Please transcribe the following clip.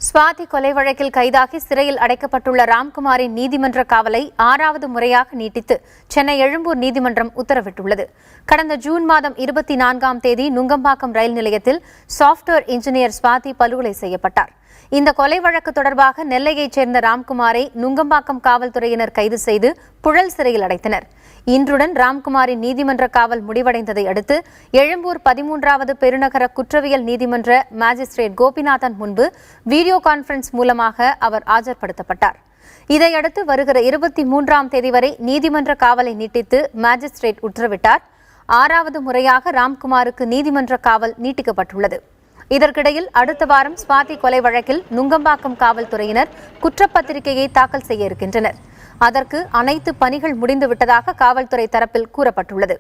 ஸ்வாதி கொலை வழக்கில் கைதாகி சிறையில் அடைக்கப்பட்டுள்ள ராம்குமாரின் நீதிமன்ற காவலை 6வது முறையாக நீட்டித்து சென்னை எழும்பூர் நீதிமன்றம் உத்தரவிட்டுள்ளது. கடந்த ஜூன் மாதம் 24ஆம் தேதி நுங்கம்பாக்கம் ரயில் நிலையத்தில் சாப்ட்வேர் இன்ஜினியர் ஸ்வாதி படுகொலை செய்யப்பட்டார். இந்த கொலை வழக்கு தொடர்பாக நெல்லையைச் சேர்ந்த ராம்குமாரை நுங்கம்பாக்கம் காவல்துறையினர் கைது செய்து புழல் சிறையில் அடைத்தனர். இன்றுடன் ராம்குமாரின் நீதிமன்ற காவல் முடிவடைந்ததை அடுத்து எழும்பூர் 13வது பெருநகர குற்றவியல் நீதிமன்ற மாஜிஸ்ட்ரேட் கோபிநாதன் முன்பு வீடியோ கான்பரன்ஸ் மூலமாக அவர் ஆஜர்படுத்தப்பட்டார். இதையடுத்து வருகிற 23ஆம் தேதி வரை நீதிமன்ற காவலை நீட்டித்து மாஜிஸ்ட்ரேட் உத்தரவிட்டார். 6வது முறையாக ராம்குமாருக்கு நீதிமன்ற காவல் நீட்டிக்கப்பட்டுள்ளது. இதற்கிடையில் அடுத்த வாரம் ஸ்வாதி கொலை வழக்கில் நுங்கம்பாக்கம் காவல்துறையினர் குற்றப்பத்திரிகையை தாக்கல் செய்ய இருக்கின்றனர். அதற்கு அனைத்து பணிகள் முடிந்துவிட்டதாக காவல்துறை தரப்பில் கூறப்பட்டுள்ளது.